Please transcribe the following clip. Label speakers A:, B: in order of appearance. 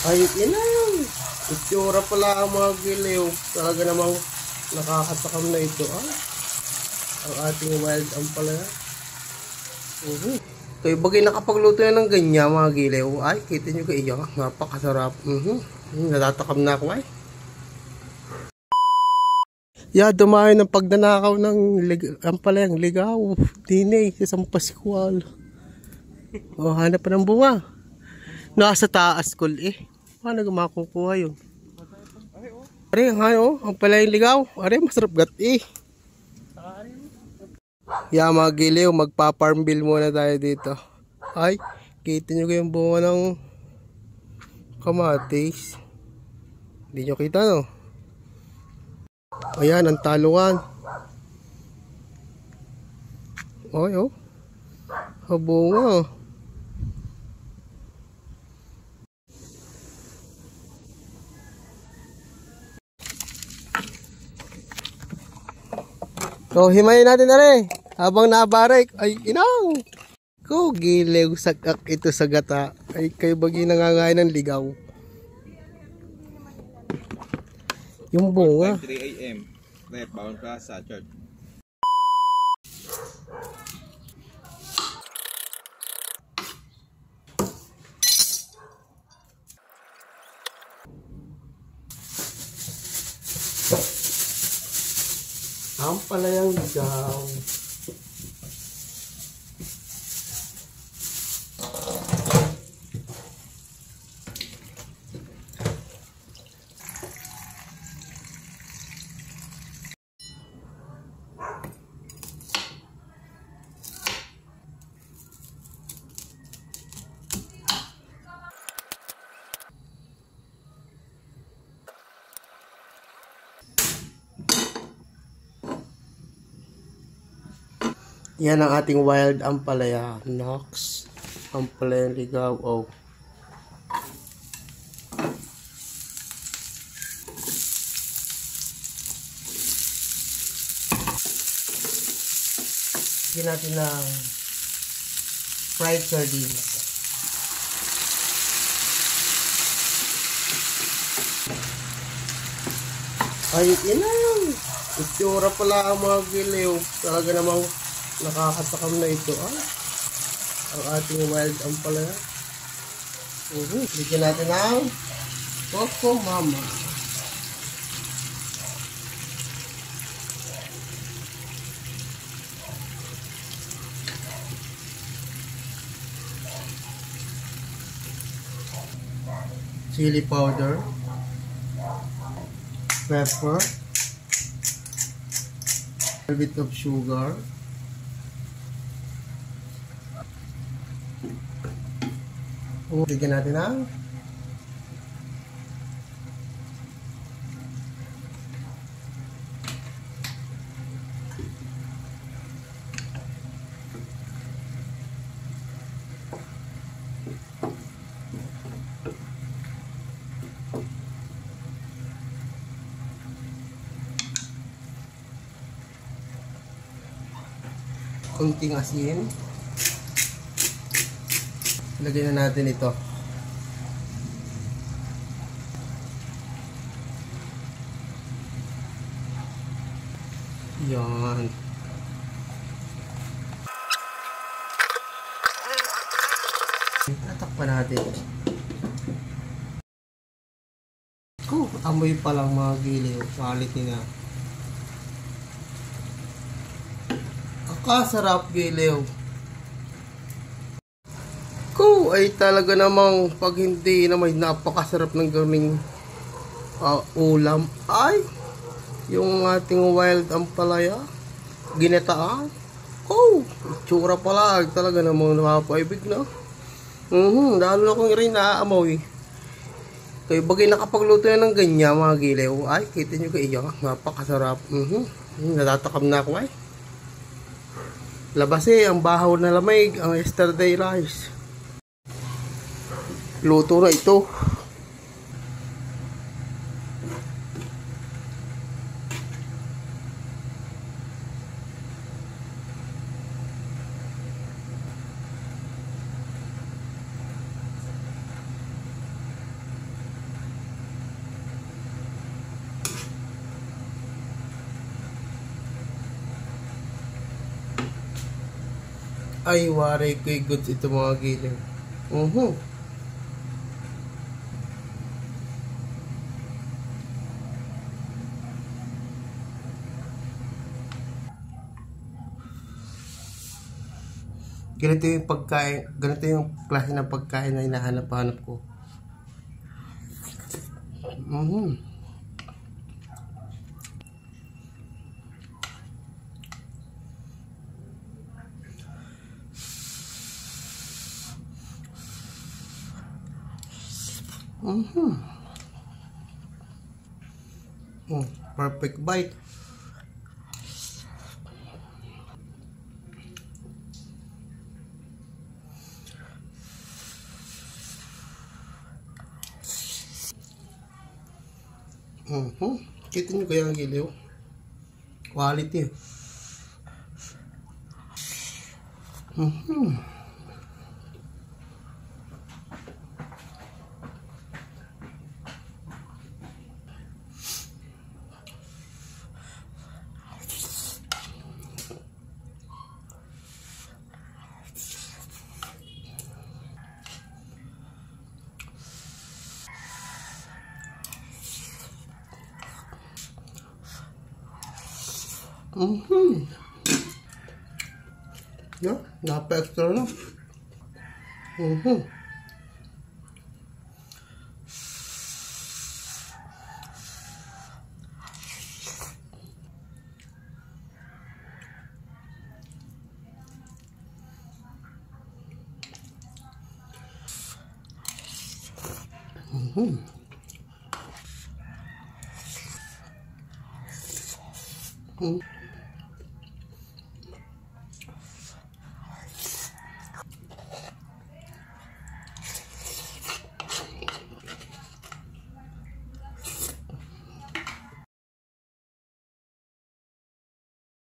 A: Ay, inang! Itsura pala ang mga giliw. Talaga namang nakakatakam na ito. Ang ating wild ampalaya. Kaya bagay nakapagluto na ng ganyan mga giliw. Ay, kita nyo kayo. Napakasarap. Natatakam na ako ay. Dumayo ng pagdanakaw ng ampalayang ligaw. Dine, sa San Pascual. Hanap pa ng bunga. Nasa taas kul Paano makukuha yun? Are, ang ampalayang ligaw. Are, masarap gat mga giliw, magpa-farm bill muna tayo dito. Ay, kita nyo kayong bunga ng kamatis. Hindi nyo kita, no? Ayan, ang taluan. Ay, bunga. Himayin natin na rin. Habang nabarik, ay inang. Giliw sagak ito sa gata. Ay kayo bagi nangangain ng ligaw. Yung bunga.
B: 3 AM. Left bound Plaza Church.
A: Ampalayang ligaw. Yan ang ating wild ampalaya. Nox. Ampalayang ligaw. Lagyan natin ng fried sardines. Ay, inang! Itsura pala ang mga giliw. Talaga namang nakakatakam na ito. Ang ating wild ampalaya. Bigyan natin ng Coco Mama. Chili powder, pepper, a bit of sugar, bigyan natin ng kunting asin. Lagyan na natin ito. Yan. Tatakpan natin. Amoy pa lang mga giliw. Quality na. Kakasarap giliw. Ay talaga namang pag hindi na may napakasarap ng gaming ulam ay yung ating wild ampalaya ginataan. Itsura pala talaga namang napapaibig na. Lalo na kung rin naaamoy. Kaya bagay nakapagluto na ng ganyan mga giliw. Ay kita nyo kayo, napakasarap. Natatakam na ako ay. Labas ang bahaw na lamig ang yesterday rice. Luto na ito. Ay, waray ko'y goods ito mga giliw. Ganito yung pagkain, ganito yung klase ng pagkain na hinahanap-hanap ko. Perfect bite. Kita nyo kaya ang giliw? Quality. Yeah, napa-extra na.